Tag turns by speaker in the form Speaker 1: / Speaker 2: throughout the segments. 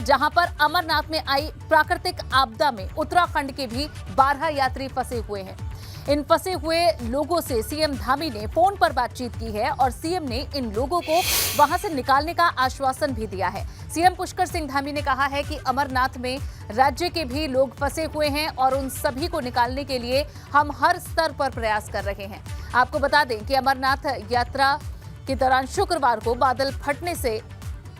Speaker 1: जहां पर अमरनाथ में आई प्राकृतिक आपदा में उत्तराखंड के भी 12 यात्री फंसे हुए हैं। इन फंसे हुए लोगों से सीएम धामी ने फोन पर बातचीत की है और सीएम ने इन लोगों को वहां से निकालने का आश्वासन भी दिया है। सीएम पुष्कर सिंह धामी ने कहा है कि अमरनाथ में राज्य के भी लोग फंसे हुए हैं और उन सभी को निकालने के लिए हम हर स्तर पर प्रयास कर रहे हैं। आपको बता दें कि अमरनाथ यात्रा के दौरान शुक्रवार को बादल फटने से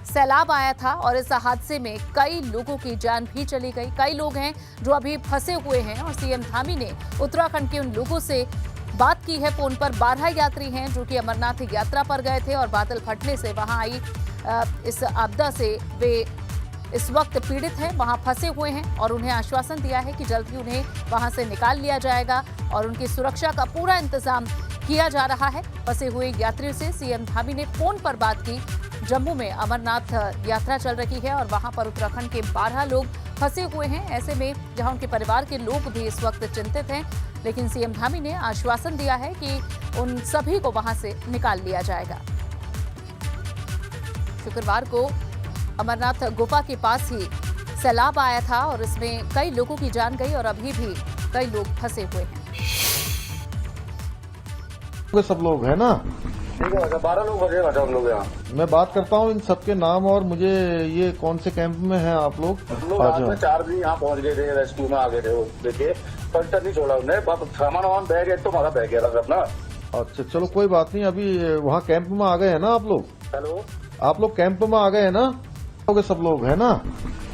Speaker 1: सैलाब आया था और इस हादसे में कई लोगों की जान भी चली गई। कई लोग हैं जो अभी फंसे हुए हैं और सीएम धामी ने उत्तराखंड के उन लोगों से बात की है। फोन पर 12 यात्री हैं जो कि अमरनाथ यात्रा पर गए थे और बादल फटने से वहां आई इस आपदा से वे इस वक्त पीड़ित हैं, वहां फंसे हुए हैं और उन्हें आश्वासन दिया है कि जल्द ही उन्हें वहां से निकाल लिया जाएगा और उनकी सुरक्षा का पूरा इंतजाम किया जा रहा है। फंसे हुए यात्रियों से सीएम धामी ने फोन पर बात की। जम्मू में अमरनाथ यात्रा चल रही है और वहां पर उत्तराखंड के 12 लोग फंसे हुए हैं। ऐसे में जहां उनके परिवार के लोग भी इस वक्त चिंतित हैं, लेकिन सीएम धामी ने आश्वासन दिया है कि उन सभी को वहां से निकाल लिया जाएगा। शुक्रवार को अमरनाथ गुफा के पास ही सैलाब आया था और इसमें कई लोगों की जान गई और अभी भी कई लोग फंसे हुए हैं।
Speaker 2: सब लोग हैं ना?
Speaker 3: ठीक है, 12 लोग बचेगा सब लोग यहाँ।
Speaker 2: मैं बात करता हूँ इन सबके नाम और मुझे ये कौन से कैंप में हैं आप लोग?
Speaker 3: रात में 4 दिन यहाँ पहुँच गए थे, रेस्क्यू में आ गए थे। वो देखिए कंटर नहीं छोड़ा उन्हें, सामान वामान बह गए तो हमारा बह गया था अपना।
Speaker 2: अच्छा चलो कोई बात नहीं, अभी वहाँ कैंप में आ गए हैं ना आप लोग?
Speaker 3: हेलो,
Speaker 2: आप लोग कैंप में आ गए हैं ना? सब लोग हैं ना?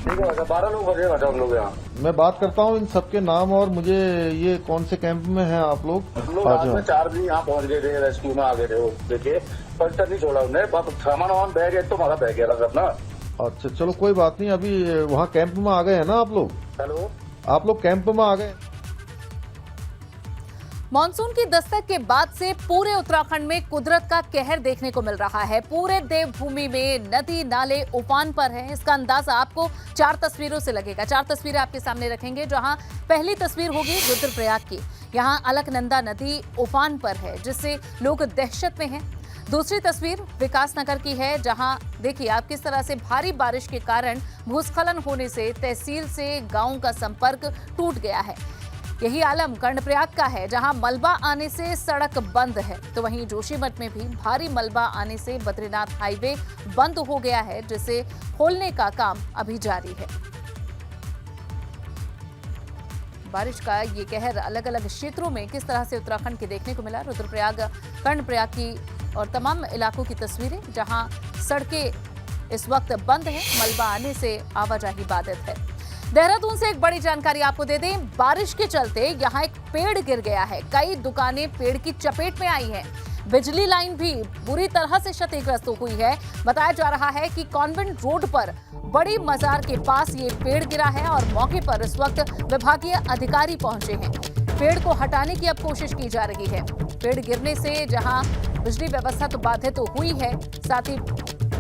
Speaker 3: ठीक है, 12 लोग बचेगा सब लोग यहाँ।
Speaker 2: मैं बात करता हूँ इन सबके नाम और मुझे ये कौन से कैंप में हैं आप लोग?
Speaker 3: रात में 4 दिन यहाँ पहुँच गए थे, रेस्क्यू में आ गए थे। वो देखिए कंटर नहीं छोड़ा उन्हें, सामान वामान बह गए तो हमारा बह गया था अपना।
Speaker 2: अच्छा चलो कोई बात नहीं, अभी वहाँ कैंप में आ गए हैं ना आप लोग?
Speaker 3: हेलो,
Speaker 2: आप लोग कैंप में आ गए?
Speaker 1: मॉनसून की दस्तक के बाद से पूरे उत्तराखंड में कुदरत का कहर देखने को मिल रहा है। पूरे देवभूमि में नदी नाले उफान पर हैं। इसका अंदाजा आपको 4 तस्वीरों से लगेगा। 4 तस्वीरें आपके सामने रखेंगे, जहां पहली तस्वीर होगी रुद्रप्रयाग की। यहां अलकनंदा नदी उफान पर है, जिससे लोग दहशत में हैं। दूसरी तस्वीर विकासनगर की है, जहां देखिए आप किस तरह से भारी बारिश के कारण भूस्खलन होने से तहसील से गांव का संपर्क टूट गया है। यही आलम कर्णप्रयाग का है, जहां मलबा आने से सड़क बंद है। तो वहीं जोशीमठ में भी भारी मलबा आने से बद्रीनाथ हाईवे बंद हो गया है, जिसे खोलने का काम अभी जारी है। बारिश का ये कहर अलग अलग क्षेत्रों में किस तरह से उत्तराखंड के देखने को मिला। रुद्रप्रयाग, कर्णप्रयाग की और तमाम इलाकों की तस्वीरें, जहां सड़कें इस वक्त बंद हैं, मलबा आने से आवाजाही बाधित है। देहरादून से एक बड़ी जानकारी आपको दे दें। बारिश के चलते यहां एक पेड़ गिर गया है। कई दुकानें पेड़ की चपेट में आई हैं। बिजली लाइन भी बुरी तरह से क्षतिग्रस्त हुई है। बताया जा रहा है कि कॉन्वेंट रोड पर बड़ी मजार के पास ये पेड़ गिरा है और मौके पर इस वक्त विभागीय अधिकारी पहुंचे हैं। पेड़ को हटाने की अब कोशिश की जा रही है। पेड़ गिरने से जहां बिजली व्यवस्था तो बाधित हुई है, साथ ही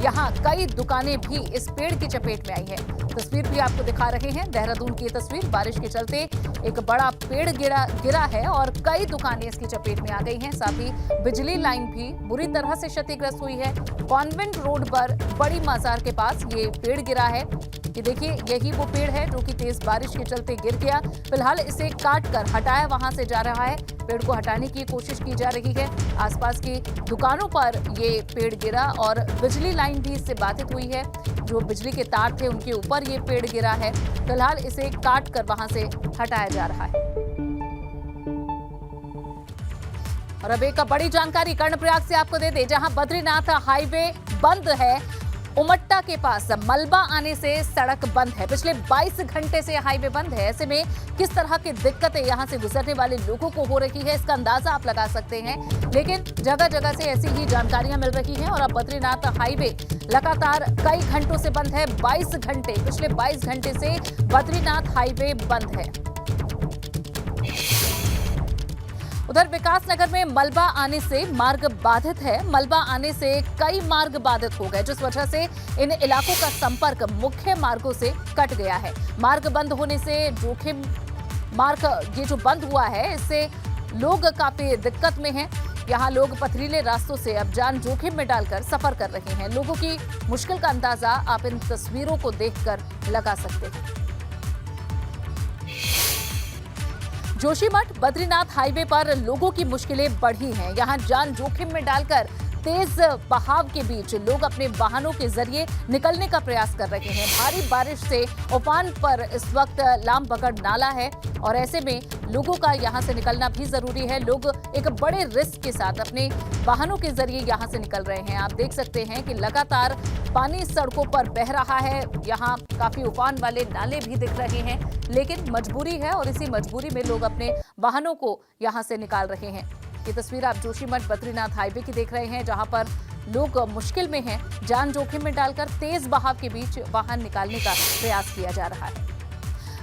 Speaker 1: यहाँ कई दुकानें भी इस पेड़ की चपेट में आई है। तस्वीर भी आपको दिखा रहे हैं, देहरादून की तस्वीर। बारिश के चलते एक बड़ा पेड़ गिरा है और कई दुकानें इसकी चपेट में आ गई हैं। साथ ही बिजली लाइन भी बुरी तरह से क्षतिग्रस्त हुई है। कॉन्वेंट रोड पर बड़ी मजार के पास ये पेड़ गिरा है। ये देखिए, यही वो पेड़ है जो कि तेज बारिश के चलते गिर गया। फिलहाल इसे काट कर हटाया वहां से जा रहा है। पेड़ को हटाने की कोशिश की जा रही है। आसपास की दुकानों पर ये पेड़ गिरा और बिजली लाइन भी इससे बाधित हुई है। जो बिजली के तार थे उनके ऊपर ये पेड़ गिरा है। फिलहाल इसे काट कर वहां से हटाया जा रहा है। और अब एक बड़ी जानकारी कर्णप्रयाग से आपको दे दें, जहां बद्रीनाथ हाईवे बंद है। उमट्टा के पास मलबा आने से सड़क बंद है। पिछले 22 घंटे से हाईवे बंद है। ऐसे में किस तरह की दिक्कतें यहां से गुजरने वाले लोगों को हो रही है, इसका अंदाजा आप लगा सकते हैं। लेकिन जगह जगह से ऐसी ही जानकारियां मिल रही हैं और अब बद्रीनाथ हाईवे लगातार कई घंटों से बंद है। 22 घंटे, पिछले 22 घंटे से बद्रीनाथ हाईवे बंद है। उधर विकासनगर में मलबा आने से मार्ग बाधित है। मलबा आने से कई मार्ग बाधित हो गए, जिस वजह से इन इलाकों का संपर्क मुख्य मार्गों से कट गया है। मार्ग बंद होने से जोखिम मार्ग ये जो बंद हुआ है, इससे लोग काफी दिक्कत में हैं। यहाँ लोग पथरीले रास्तों से अब जान जोखिम में डालकर सफर कर रहे हैं। लोगों की मुश्किल का अंदाजा आप इन तस्वीरों को देखकर लगा सकते हैं। जोशीमठ बद्रीनाथ हाईवे पर लोगों की मुश्किलें बढ़ी हैं। यहाँ जान जोखिम में डालकर तेज बहाव के बीच लोग अपने वाहनों के जरिए निकलने का प्रयास कर रहे हैं। भारी बारिश से उफान पर इस वक्त लामबगड़ नाला है और ऐसे में लोगों का यहां से निकलना भी जरूरी है। लोग एक बड़े रिस्क के साथ अपने वाहनों के जरिए यहां से निकल रहे हैं। आप देख सकते हैं कि लगातार पानी सड़कों पर बह रहा है। यहां काफी उफान वाले नाले भी दिख रहे हैं, लेकिन मजबूरी है और इसी मजबूरी में लोग अपने वाहनों को यहां से निकाल रहे हैं। ये तस्वीर आप जोशीमठ बद्रीनाथ हाईवे की देख रहे हैं, जहां पर लोग मुश्किल में हैं। जान जोखिम में डालकर तेज बहाव के बीच वाहन निकालने का प्रयास किया जा रहा है।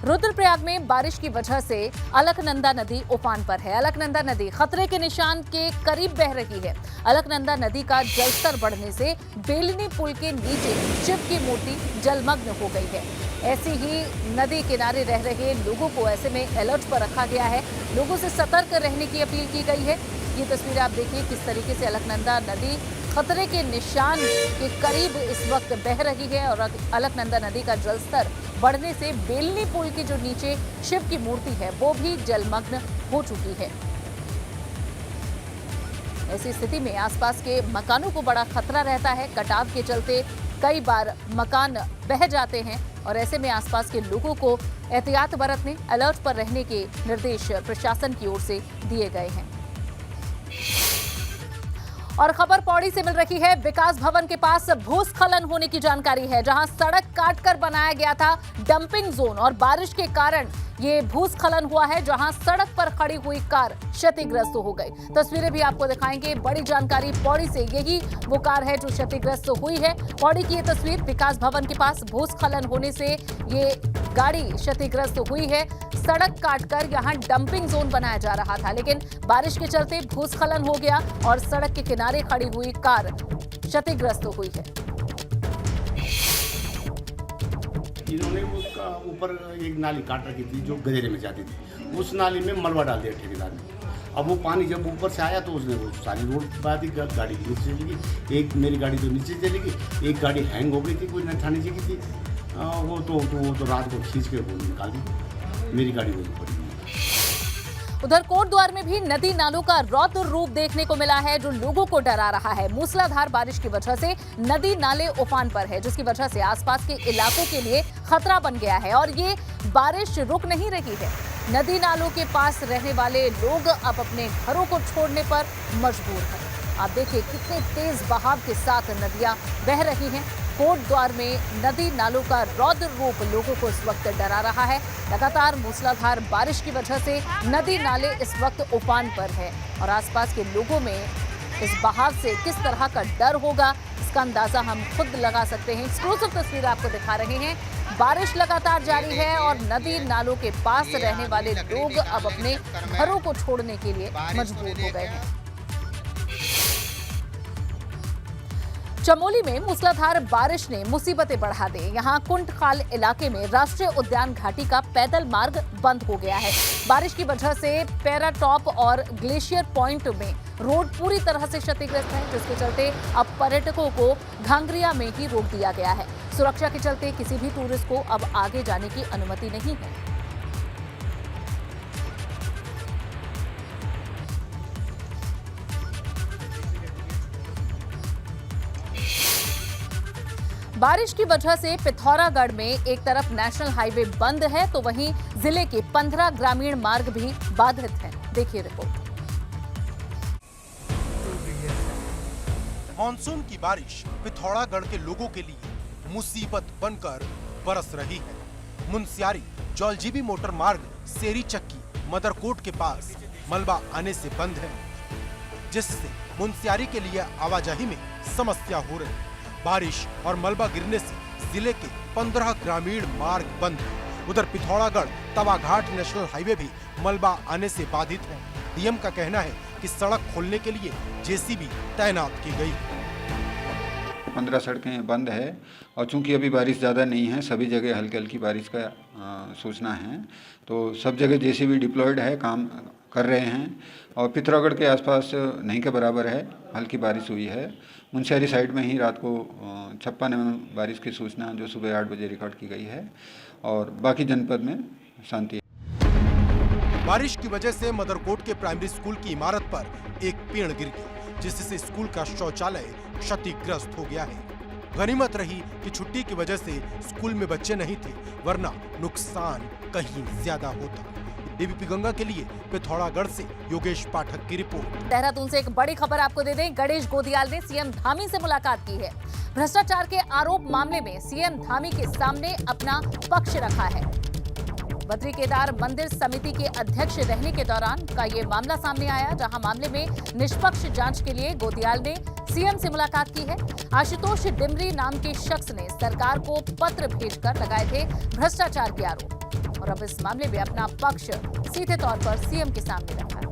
Speaker 1: रुद्रप्रयाग में बारिश की वजह से अलकनंदा नदी उफान पर है। अलकनंदा नदी खतरे के निशान के करीब बह रही है। अलकनंदा नदी का जलस्तर बढ़ने से बेलनी पुल के नीचे शिव की मूर्ति जलमग्न हो गई है। ऐसी ही नदी किनारे रह रहे लोगों को ऐसे में अलर्ट पर रखा गया है। लोगों से सतर्क रहने की अपील की गई है। ये तस्वीर आप देखिए किस तरीके से अलकनंदा नदी खतरे के निशान के करीब इस वक्त बह रही है और अलकनंदा नदी का जलस्तर बढ़ने से बेलनी पुल के जो नीचे शिव की मूर्ति है वो भी जलमग्न हो चुकी है। ऐसी स्थिति में आसपास के मकानों को बड़ा खतरा रहता है। कटाव के चलते कई बार मकान बह जाते हैं और ऐसे में आसपास के लोगों को एहतियात बरतने, अलर्ट पर रहने के निर्देश प्रशासन की ओर से दिए गए हैं। और खबर पौड़ी से मिल रही है। विकास भवन के पास भूस्खलन होने की जानकारी है, जहां सड़क काटकर बनाया गया था डंपिंग जोन और बारिश के कारण ये भूस्खलन हुआ है, जहां सड़क पर खड़ी हुई कार क्षतिग्रस्त हो गई। तस्वीरें भी आपको दिखाएंगे। बड़ी जानकारी पौड़ी से, यही वो कार है जो क्षतिग्रस्त हुई है। पौड़ी की ये तस्वीर, विकास भवन के पास भूस्खलन होने से ये गाड़ी क्षतिग्रस्त हुई है। सड़क काटकर यहां डंपिंग जोन बनाया जा रहा था, लेकिन बारिश के चलते भूस्खलन हो गया और सड़क के किनारे खड़ी हुई कार क्षतिग्रस्त हुई है।
Speaker 4: इन्होंने उसका ऊपर एक नाली काट रखी थी जो गधेरे में जाती थी। उस नाली में मलबा डाल दिया ठेकेदार ने। अब वो पानी जब ऊपर से आया तो उसने वो सारी रोड बाधी, गाड़ी नीचे चली गई। एक मेरी गाड़ी तो नीचे चली गई, एक गाड़ी हैंग हो गई थी, कोई नठाने जी की थी। वो तो रात को खींच के वो निकाल दी। मेरी गाड़ी वहीं पड़ी।
Speaker 1: उधर कोटद्वार में भी नदी नालों का रौद्र रूप देखने को मिला है, जो लोगों को डरा रहा है। मूसलाधार बारिश की वजह से नदी नाले उफान पर है, जिसकी वजह से आसपास के इलाकों के लिए खतरा बन गया है और ये बारिश रुक नहीं रही है। नदी नालों के पास रहने वाले लोग अब अपने घरों को छोड़ने पर मजबूर हैं। आप देखिए कितने तेज बहाव के साथ नदियां बह रही हैं। कोटद्वार में नदी नालों का रौद्र रूप लोगों को इस वक्त डरा रहा है। लगातार मूसलाधार बारिश की वजह से नदी नाले इस वक्त उफान पर है और आसपास के लोगों में इस बहाव से किस तरह का डर होगा, इसका अंदाजा हम खुद लगा सकते हैं। एक्सक्लूसिव तस्वीर आपको दिखा रहे हैं। बारिश लगातार जारी है और नदी नालों के पास रहने वाले लोग अब अपने घरों को छोड़ने के लिए मजबूर हो गए हैं। चमोली में मूसलाधार बारिश ने मुसीबतें बढ़ा दी। यहाँ कुंटखाल इलाके में राष्ट्रीय उद्यान घाटी का पैदल मार्ग बंद हो गया है। बारिश की वजह से पैराटॉप और ग्लेशियर पॉइंट में रोड पूरी तरह से क्षतिग्रस्त है, जिसके चलते अब पर्यटकों को घांगरिया में ही रोक दिया गया है। सुरक्षा के चलते किसी भी टूरिस्ट को अब आगे जाने की अनुमति नहीं है। बारिश की वजह से पिथौरागढ़ में एक तरफ नेशनल हाईवे बंद है, तो वहीं जिले के 15 ग्रामीण मार्ग भी बाधित हैं। देखिए रिपोर्ट।
Speaker 5: मानसून की बारिश पिथौरागढ़ के लोगों के लिए मुसीबत बनकर बरस रही है। मुनस्यारी जौलजीबी मोटर मार्ग सेरी चक्की मदरकोट के पास मलबा आने से बंद है, जिससे मुनस्यारी के लिए आवाजाही में समस्या हो रही है। बारिश और मलबा गिरने से जिले के 15 ग्रामीण मार्ग बंद है। उधर पिथौरागढ़ तवाघाट नेशनल हाईवे भी मलबा आने से बाधित है। डीएम का कहना है कि सड़क खोलने के लिए जेसीबी तैनात की गई है।
Speaker 6: 15 सड़कें बंद है और चूंकि अभी बारिश ज़्यादा नहीं है, सभी जगह हल्की हल्की बारिश का सूचना है, तो सब जगह जेसीबी डिप्लॉयड है, काम कर रहे हैं और पिथौरागढ़ के आसपास नहीं के बराबर है, हल्की बारिश हुई है। मुनस्यारी साइड में ही रात को 56 mm बारिश की सूचना जो सुबह 8 बजे रिकॉर्ड की गई है और बाकी जनपद में शांति है।
Speaker 5: बारिश की वजह से मदरकोट के प्राइमरी स्कूल की इमारत पर एक पेड़ गिर गया, जिससे स्कूल का शौचालय क्षतिग्रस्त हो गया है। गनीमत रही कि छुट्टी की वजह से स्कूल में बच्चे नहीं थे, वरना नुकसान कहीं ज्यादा होता। एबीपी गंगा के लिए पिथौरागढ़ से योगेश पाठक की रिपोर्ट।
Speaker 1: देहरादून से एक बड़ी खबर आपको दे दें, गणेश गोदियाल ने सीएम धामी से मुलाकात की है। भ्रष्टाचार के आरोप मामले में सीएम धामी के सामने अपना पक्ष रखा है। बद्री केदार मंदिर समिति के अध्यक्ष रहने के दौरान का ये मामला सामने आया, जहां मामले में निष्पक्ष जांच के लिए गोदियाल ने सीएम से मुलाकात की है। आशुतोष डिमरी नाम के शख्स ने सरकार को पत्र भेजकर लगाए थे भ्रष्टाचार के आरोप और अब इस मामले में अपना पक्ष सीधे तौर पर सीएम के सामने रखा है।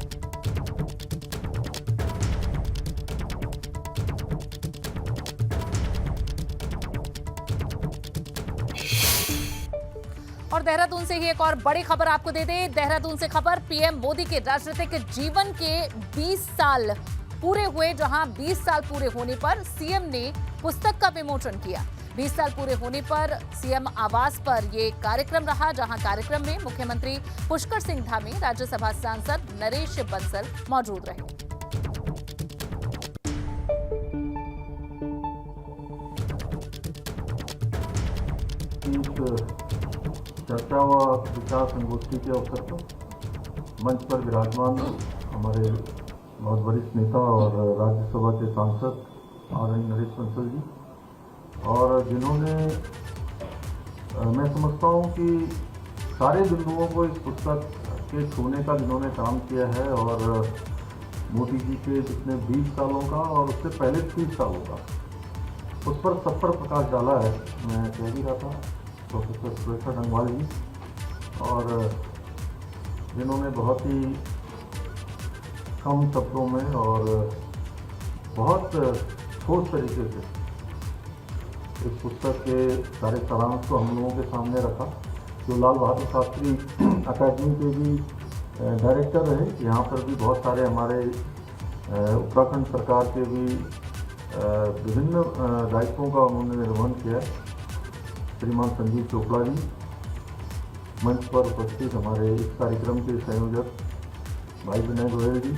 Speaker 1: और देहरादून से ही एक और बड़ी खबर आपको दे दें। देहरादून से खबर, पीएम मोदी के राजनीतिक जीवन के 20 साल पूरे हुए, जहां 20 साल पूरे होने पर सीएम ने पुस्तक का विमोचन किया। 20 साल पूरे होने पर सीएम आवास पर ये कार्यक्रम रहा, जहां कार्यक्रम में मुख्यमंत्री पुष्कर सिंह धामी, राज्यसभा सांसद नरेश बंसल मौजूद रहे।
Speaker 2: चर्चा व विचार संगोष्ठी के अवसर पर मंच पर विराजमान हमारे बहुत वरिष्ठ नेता और राज्यसभा के सांसद आदरणीय नरेश बंसल जी, और जिन्होंने मैं समझता हूं कि सारे बिंदुओं को इस पुस्तक के छूने का जिन्होंने काम किया है, और मोदी जी के जितने 20 सालों का और उससे पहले 30 सालों का, उस पर सब पर प्रकाश डाला है। मैं कह भी रहा था प्रोफेसर सुरेखा डंगवाल जी, और जिन्होंने बहुत ही कम शब्दों में और बहुत ठोस तरीके से इस पुस्तक के सारे सारांश को हम लोगों के सामने रखा। जो लाल बहादुर शास्त्री अकादमी के भी डायरेक्टर रहे, यहाँ पर भी बहुत सारे हमारे उत्तराखंड सरकार के भी विभिन्न दायित्वों का उन्होंने निर्वहन किया। श्रीमान संजीव चोपड़ा जी, मंच पर उपस्थित हमारे इस कार्यक्रम के संयोजक भाई विनय गोयल जी,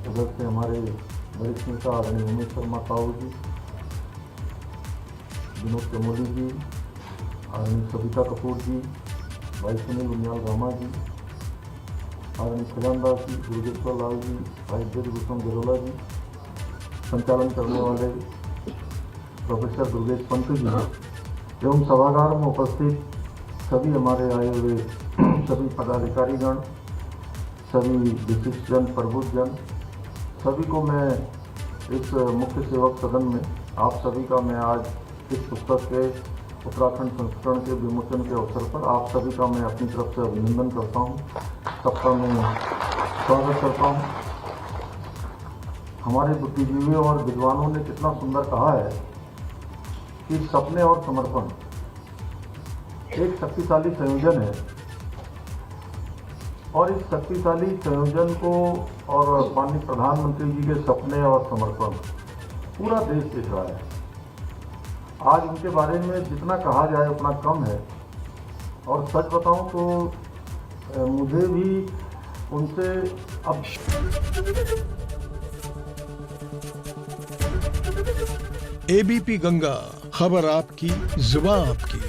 Speaker 2: उधर से हमारे वरिष्ठ नेता आदरणीय उमेश शर्मा साहू जी, विनोद चमोली जी, आदरणीय सविता कपूर जी, भाई सुनील उनियाल गामा जी, आदरणीय खजानदास जी, दुर्गेश्वर लाल जी, भाई देवभूषण गरोला जी, संचालन करने वाले प्रोफेसर दुर्गेश पंत जी एवं सभागार में उपस्थित सभी हमारे आए हुए सभी पदाधिकारीगण, सभी विशिष्ट जन, प्रबुद्ध जन, सभी को मैं इस मुख्य सेवक सदन में आप सभी का मैं आज इस पुस्तक के उत्तराखंड संस्करण के विमोचन के अवसर पर आप सभी का मैं अपनी तरफ से अभिनंदन करता हूँ, सबका मैं स्वागत करता हूँ। हमारे बुद्धिजीवियों और विद्वानों ने कितना सुंदर कहा है कि सपने और समर्पण एक शक्तिशाली संयोजन है, और इस शक्तिशाली संयोजन को और माननीय प्रधानमंत्री जी के सपने और समर्पण पूरा देश देख रहा है। आज उनके बारे में जितना कहा जाए उतना कम है, और सच बताऊं तो मुझे भी उनसे अब
Speaker 7: एबीपी गंगा, खबर आपकी, जुबान आपकी।